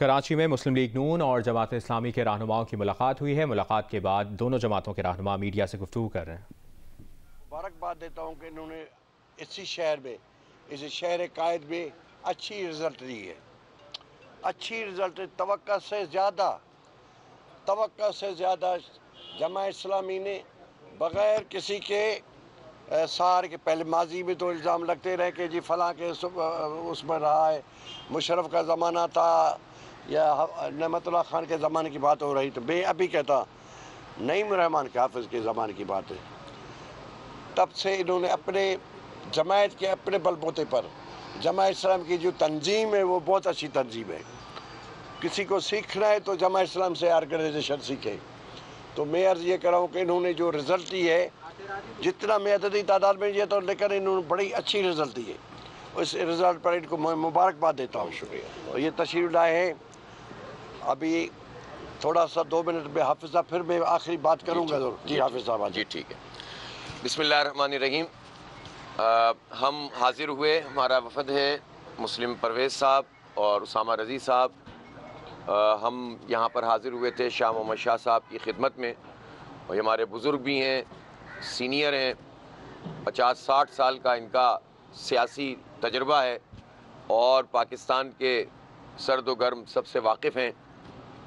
کراچی میں مسلم لیگ نون اور جماعت اسلامی کے رہنماؤں کی ملاقات ہوئی ہے۔ ملاقات کے بعد دونوں جماعتوں کے رہنما میڈیا سے گفتگو کر رہے ہیں۔ مبارکباد دیتا ہوں کہ انہوں نے اسی شہر میں، اس شہر قائد میں اچھی رزلٹ دی ہے، اچھی رزلٹ توقع سے زیادہ جماعت اسلامی نے بغیر کسی کے سار کے، پہلے ماضی میں تو الزام لگتے رہے کہ جی فلاں کے اس میں رہا ہے، مشرف کا زمانہ تھا یا نعمت اللہ خان کے زمانے کی بات ہو رہی، تو میں ابھی کہتا نعیم الرحمن کے حافظ کے زمانے کی بات ہے۔ تب سے انہوں نے اپنے جماعت کے اپنے بل بوتے پر جماعت اسلام کی جو تنظیم ہے وہ بہت اچھی تنظیم ہے، کسی کو سیکھنا ہے تو جماعت اسلام سے آرگنائزیشن سیکھے۔ تو میں عرض یہ کر رہا ہوں کہ انہوں نے جو رزلٹ دی ہے، جتنا میں عددی تعداد میں یہ تو لیکن انہوں نے بڑی اچھی رزلٹ دی ہے، اس رزلٹ پر ان کو مبارکباد دیتا ہوں۔ شکریہ۔ اور یہ تشریف لائے ہیں، ابھی تھوڑا سا 2 منٹ میں حافظ صاحب، پھر میں آخری بات کروں گا ضرور۔ جی حافظ صاحب۔ جی ٹھیک ہے۔ بسم اللہ الرحمن الرحیم۔ ہم حاضر ہوئے، ہمارا وفد ہے مسلم پرویز صاحب اور اسامہ رضی صاحب۔ ہم یہاں پر حاضر ہوئے تھے شاہ محمد شاہ صاحب کی خدمت میں، اور یہ ہمارے بزرگ بھی ہیں، سینئر ہیں، 50-60 سال کا ان کا سیاسی تجربہ ہے، اور پاکستان کے سرد و گرم سب سے واقف ہیں،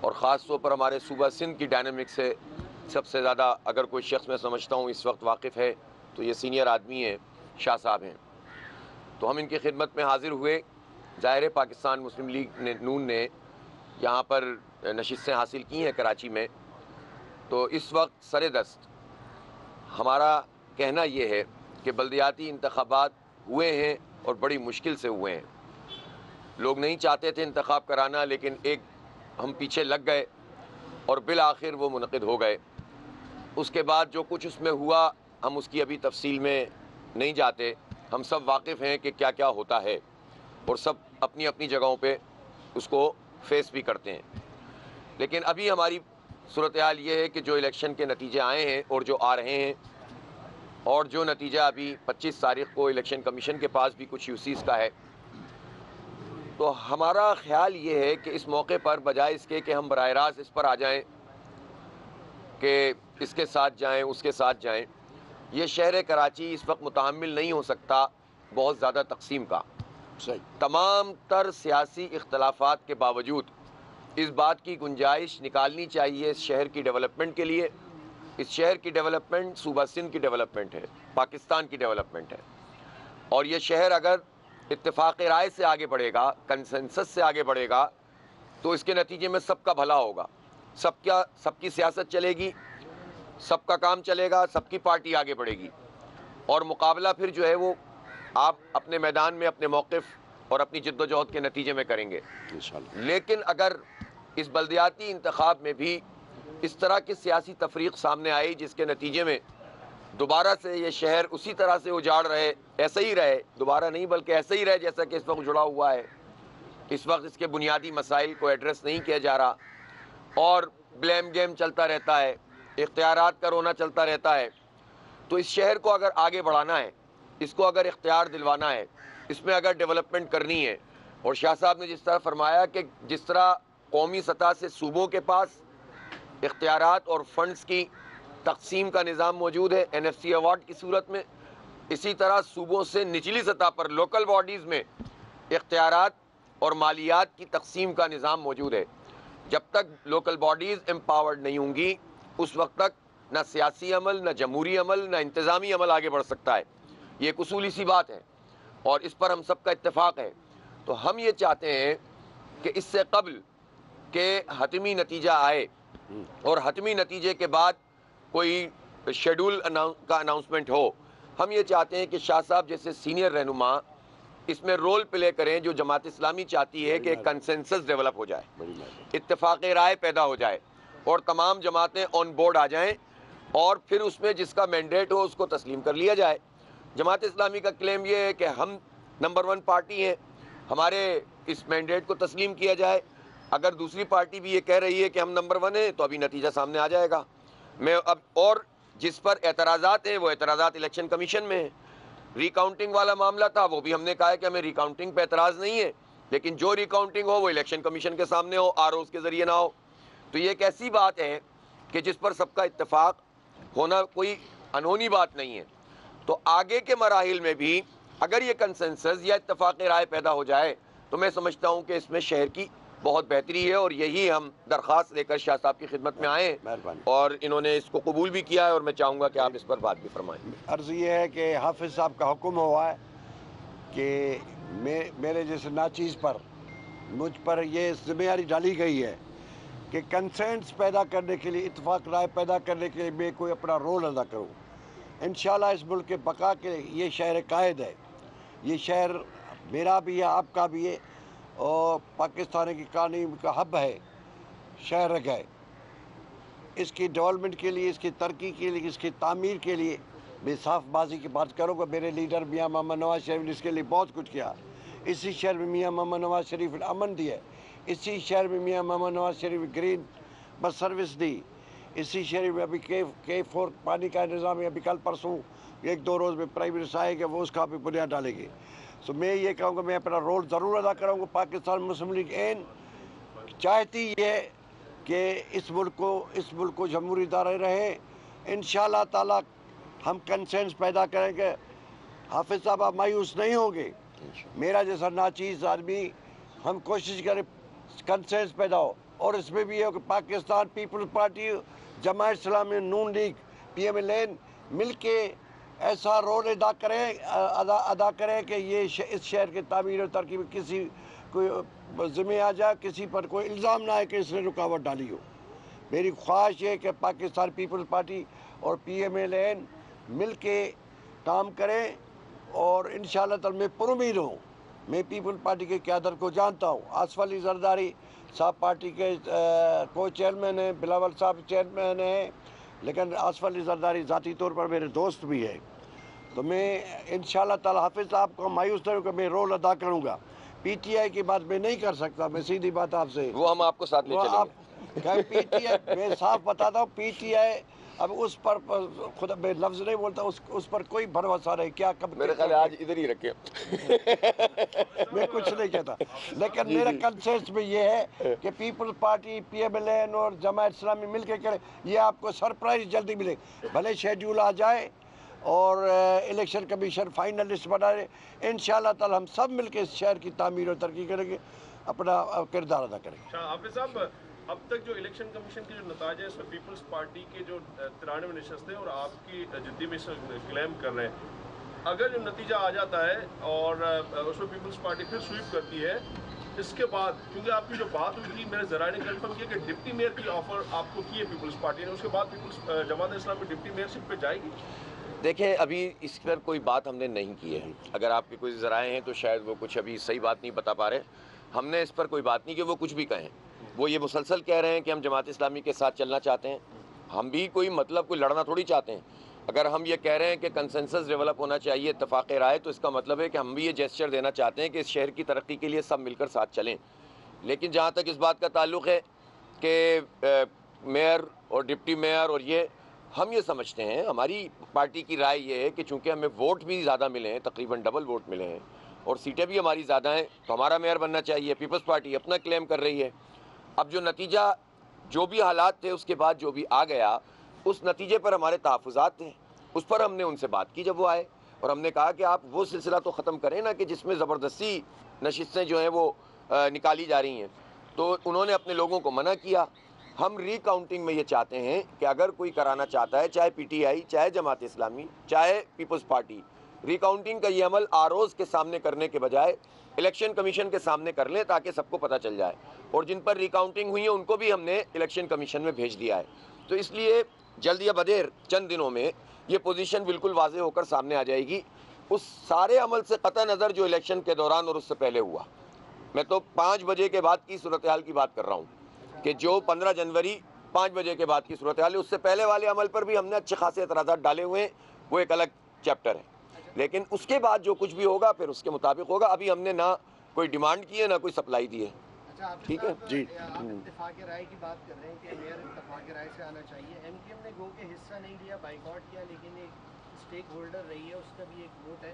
اور خاص طور پر ہمارے صوبہ سندھ کی ڈائنامک سے سب سے زیادہ اگر کوئی شخص میں سمجھتا ہوں اس وقت واقف ہے تو یہ سینئر آدمی ہیں، شاہ صاحب ہیں۔ تو ہم ان کی خدمت میں حاضر ہوئے۔ ظاہر پاکستان مسلم لیگ نون نے یہاں پر نشستیں حاصل کی ہیں کراچی میں، تو اس وقت سر دست ہمارا کہنا یہ ہے کہ بلدیاتی انتخابات ہوئے ہیں اور بڑی مشکل سے ہوئے ہیں۔ لوگ نہیں چاہتے تھے انتخاب کرانا، لیکن ہم پیچھے لگ گئے اور بالآخر وہ منعقد ہو گئے۔ اس کے بعد جو کچھ اس میں ہوا، ہم اس کی ابھی تفصیل میں نہیں جاتے، ہم سب واقف ہیں کہ کیا کیا ہوتا ہے، اور سب اپنی اپنی جگہوں پہ اس کو فیس بھی کرتے ہیں۔ لیکن ابھی ہماری صورتحال یہ ہے کہ جو الیکشن کے نتیجے آئے ہیں اور جو آ رہے ہیں، اور جو نتیجہ ابھی 25 تاریخ کو الیکشن کمیشن کے پاس بھی کچھ یوسیز کا ہے، تو ہمارا خیال یہ ہے کہ اس موقع پر بجائے اس کے کہ ہم براہ راست اس پر آ جائیں کہ اس کے ساتھ جائیں اس کے ساتھ جائیں، یہ شہر کراچی اس وقت متحمل نہیں ہو سکتا بہت زیادہ تقسیم کا۔ تمام تر سیاسی اختلافات کے باوجود اس بات کی گنجائش نکالنی چاہیے اس شہر کی ڈیولپمنٹ کے لیے۔ اس شہر کی ڈیولپمنٹ صوبہ سندھ کی ڈیولپمنٹ ہے، پاکستان کی ڈیولپمنٹ ہے، اور یہ شہر اگر اتفاق رائے سے آگے بڑھے گا، کنسنسس سے آگے بڑھے گا، تو اس کے نتیجے میں سب کا بھلا ہوگا، سب کی سیاست چلے گی، سب کا کام چلے گا، سب کی پارٹی آگے بڑھے گی، اور مقابلہ پھر جو ہے وہ آپ اپنے میدان میں اپنے موقف اور اپنی جد و جہد کے نتیجے میں کریں گے انشاءاللہ۔ لیکن اگر اس بلدیاتی انتخاب میں بھی اس طرح کی سیاسی تفریق سامنے آئی جس کے نتیجے میں دوبارہ سے یہ شہر اسی طرح سے اجاڑ رہے، ایسا ہی رہے، دوبارہ نہیں بلکہ ایسا ہی رہے جیسا کہ اس وقت جڑا ہوا ہے، اس وقت اس کے بنیادی مسائل کو ایڈریس نہیں کیا جا رہا، اور بلیم گیم چلتا رہتا ہے، اختیارات کا رونا چلتا رہتا ہے، تو اس شہر کو اگر آگے بڑھانا ہے، اس کو اگر اختیار دلوانا ہے، اس میں اگر ڈیولپمنٹ کرنی ہے، اور شاہ صاحب نے جس طرح فرمایا کہ جس طرح قومی سطح سے صوبوں کے پاس اختیارات اور فنڈز کی تقسیم کا نظام موجود ہے NFC ایوارڈ کی صورت میں، اسی طرح صوبوں سے نچلی سطح پر لوکل باڈیز میں اختیارات اور مالیات کی تقسیم کا نظام موجود ہے۔ جب تک لوکل باڈیز امپاورڈ نہیں ہوں گی، اس وقت تک نہ سیاسی عمل، نہ جمہوری عمل، نہ انتظامی عمل آگے بڑھ سکتا ہے۔ یہ ایک اصولی سی بات ہے، اور اس پر ہم سب کا اتفاق ہے۔ تو ہم یہ چاہتے ہیں کہ اس سے قبل کہ حتمی نتیجہ آئے، اور حتمی نتیجے کے بعد کوئی شیڈول کا اناؤنسمنٹ ہو، ہم یہ چاہتے ہیں کہ شاہ صاحب جیسے سینئر رہنما اس میں رول پلے کریں، جو جماعت اسلامی چاہتی ہے کہ کنسنسس ڈیولپ ہو جائے، اتفاق رائے پیدا ہو جائے، اور تمام جماعتیں آن بورڈ آ جائیں، اور پھر اس میں جس کا مینڈیٹ ہو اس کو تسلیم کر لیا جائے۔ جماعت اسلامی کا کلیم یہ ہے کہ ہم نمبر 1 پارٹی ہیں، ہمارے اس مینڈیٹ کو تسلیم کیا جائے۔ اگر دوسری پارٹی بھی یہ کہہ رہی ہے کہ ہم نمبر 1 ہیں، تو ابھی نتیجہ سامنے آ جائے گا۔ اور جس پر اعتراضات ہیں وہ اعتراضات الیکشن کمیشن میں ہیں۔ ری کاؤنٹنگ والا معاملہ تھا، وہ بھی ہم نے کہا ہے کہ ہمیں ری کاؤنٹنگ پہ اعتراض نہیں ہے، لیکن جو ریکاؤنٹنگ ہو وہ الیکشن کمیشن کے سامنے ہو, ROs کے ذریعے نہ ہو. تو یہ ایک ایسی بات ہے کہ جس پر سب کا اتفاق ہونا کوئی انہونی بات نہیں ہے. تو آگے کے مراحل میں بھی اگر یہ کنسنسس یا اتفاق رائے پیدا ہو جائے تو میں سمجھتا ہوں کہ اس میں شہر کی بہت بہتری ہے, اور یہی ہم درخواست لے کر شاہ صاحب کی خدمت میں آئے مہربانی. اور انہوں نے اس کو قبول بھی کیا ہے, اور میں چاہوں گا کہ آپ اس پر بات بھی فرمائیں. عرض یہ ہے کہ حافظ صاحب کا حکم ہوا ہے کہ میرے جیسے ناچیز پر مجھ پر یہ ذمہ داری ڈالی گئی ہے کہ کنسنس پیدا کرنے کے لیے, اتفاق رائے پیدا کرنے کے لیے میں کوئی اپنا رول ادا کروں. انشاءاللہ اس ملک کے بقا کے لیے یہ شہر قائد ہے, یہ شہر میرا بھی ہے, آپ کا بھی ہے, اور پاکستان کی کہانی کا ہب ہے, شہر ہے. اس کی ڈیولپمنٹ کے لیے, اس کی ترقی کے لیے, اس کی تعمیر کے لیے میں صاف بازی کی بات کروں گا. میرے لیڈر میاں محمد نواز شریف نے اس کے لیے بہت کچھ کیا. اسی شہر میں میاں محمد نواز شریف نے امن دیا, اسی شہر میں میاں محمد Nawaz Sharif green bus service دی, اسی شہر میں ابھی K4 پانی کا نظام ہے. ابھی کل پرسوں 1-2 روز میں پرائم منسٹر آئے گا, وہ اس کا بھی بنیاد ڈالیں گے. تو میں یہ کہوں گا میں اپنا رول ضرور ادا کروں گا. پاکستان مسلم لیگ این چاہتی ہے کہ اس ملک کو جمہوری ادارے رہے. انشاءاللہ تعالیٰ ہم کنسنس پیدا کریں گے. حافظ صاحب آپ مایوس نہیں ہوں گے, میرا جیسا ناچیز آدمی, ہم کوشش کریں کنسنس پیدا ہو. اور اس میں بھی ہے کہ پاکستان پیپلز پارٹی, جماعت اسلامی, نون لیگ, PMLN مل کے ایسا رول ادا کریں کہ یہ اس شہر کے تعمیر و ترقی میں کسی کوئی ذمہ آ جائے, کسی پر کوئی الزام نہ آئے کہ اس نے رکاوٹ ڈالی ہو. میری خواہش ہے کہ پاکستان پیپلز پارٹی اور PMLN مل کے کام کریں, اور انشاءاللہ تعالی میں پر امید ہوں. میں پیپلز پارٹی کے قیادت کو جانتا ہوں. آصف علی زرداری صاحب پارٹی کے کو چیئرمین ہیں, بلاول صاحب چیئرمین ہیں, لیکن آصف علی زرداری ذاتی طور پر میرے دوست بھی ہیں. تو میں انشاءاللہ تعالی حافظ صاحب کو مایوس نہیں ہوں کہ میں رول ادا کروں گا. PTI کی بات میں نہیں کر سکتا, میں سیدھی بات آپ سے, وہ ہم آپ کو ساتھ لے وہ چلیں آپ گے. کہ PTI میں صاف بتاتا ہوں, PTI اب اس پر خدا میں لفظ نہیں بولتا, اس پر کوئی بھروسہ نہیں. کیا کب میرے خیال ہے آج ادھر ہی رکھے. میں کچھ نہیں کہتا, لیکن میرا کنسنس میں یہ ہے کہ پیپلز پارٹی, PMLN اور جماعت اسلامی مل کے کریں. یہ آپ کو سرپرائز جلدی ملے, بھلے شیڈیول آ جائے اور الیکشن کمیشن فائنل لسٹ بنائے. انشاءاللہ تعالی ہم سب مل کے اس شہر کی تعمیر اور ترقی کریں گے, اپنا کردار ادا کریں گے. حافظ صاحب, اب تک جو الیکشن کمیشن کے جو نتائج ہیں اس میں پیپلز پارٹی کے جو 93 نشستیں اور آپ کی جدی میں کلیم کر رہے ہیں, اگر جو نتیجہ آ جاتا ہے اور اس میں پیپلز پارٹی پھر سویپ کرتی ہے, اس کے بعد کیونکہ آپ کی جو بات ہوئی تھی میرے ذرائع نے کنفرم کیا کہ ڈپٹی میئر کی آفر آپ کو کی ہے پیپلز پارٹی نے, اس کے بعد Peoples Jamaat Islami deputy mayor شپ پہ جائے گی؟ دیکھیں ابھی اس پر کوئی بات ہم نے نہیں کی ہے. اگر آپ کے کوئی ذرائع ہیں تو شاید وہ کچھ ابھی صحیح بات نہیں بتا پا رہے. ہم نے اس پر کوئی بات نہیں کہ وہ کچھ بھی کہیں. وہ یہ مسلسل کہہ رہے ہیں کہ ہم جماعت اسلامی کے ساتھ چلنا چاہتے ہیں. ہم بھی کوئی مطلب کوئی لڑنا تھوڑی چاہتے ہیں. اگر ہم یہ کہہ رہے ہیں کہ کنسنسس ڈیولپ ہونا چاہیے, اتفاق رائے, تو اس کا مطلب ہے کہ ہم بھی یہ جیسچر دینا چاہتے ہیں کہ اس شہر کی ترقی کے لیے سب مل کر ساتھ چلیں. لیکن جہاں تک اس بات کا تعلق ہے کہ میئر اور ڈپٹی میئر اور یہ, ہم یہ سمجھتے ہیں, ہماری پارٹی کی رائے یہ ہے کہ چونکہ ہمیں ووٹ بھی زیادہ ملے ہیں, تقریباً ڈبل ووٹ ملے ہیں, اور سیٹیں بھی ہماری زیادہ ہیں, تو ہمارا میئر بننا چاہیے. پیپلز پارٹی اپنا کلیم کر رہی ہے. اب جو نتیجہ, جو بھی حالات تھے اس کے بعد جو بھی آ گیا, اس نتیجے پر ہمارے تحفظات تھے. اس پر ہم نے ان سے بات کی جب وہ آئے, اور ہم نے کہا کہ آپ وہ سلسلہ تو ختم کریں نا کہ جس میں زبردستی نشستیں جو ہیں وہ نکالی جا رہی ہیں. تو انہوں نے اپنے لوگوں کو منع کیا. ہم ری کاؤنٹنگ میں یہ چاہتے ہیں کہ اگر کوئی کرانا چاہتا ہے, چاہے PTI, چاہے جماعت اسلامی, چاہے پیپلز پارٹی, ری کاؤنٹنگ کا یہ عمل ROs کے سامنے کرنے کے بجائے الیکشن کمیشن کے سامنے کر لیں تاکہ سب کو پتہ چل جائے. اور جن پر ری کاؤنٹنگ ہوئی ہے ان کو بھی ہم نے الیکشن کمیشن میں بھیج دیا ہے. تو اس لیے جلد یا بدیر چند دنوں میں یہ پوزیشن بالکل واضح ہو کر سامنے آ جائے گی, اس سارے عمل سے قطع نظر جو الیکشن کے دوران اور اس سے پہلے ہوا. میں تو 5 بجے کے بعد کی صورتحال کی بات کر رہا ہوں کہ جو 15 جنوری 5 بجے کے بعد کی صورتحال ہے, اس سے پہلے والے عمل پر بھی ہم نے اچھے خاصے اعتراضات ڈالے ہوئے ہیں, وہ ایک الگ چیپٹر ہے. لیکن اس کے بعد جو کچھ بھی ہوگا پھر اس کے مطابق ہوگا. ابھی ہم نے نہ کوئی ڈیمانڈ کی ہے, نہ کوئی سپلائی دی ہے. ٹھیک ہے جی, آپ اتفاق رائے کی بات کر رہے ہیں کہ میئر اتفاق رائے سے آنا چاہیے. MKM نے گو کہ حصہ نہیں لیا, بائیکاٹ کیا, لیکن ایک اسٹیک ہولڈر رہی ہے, اس کا بھی ایک ووٹ ہے.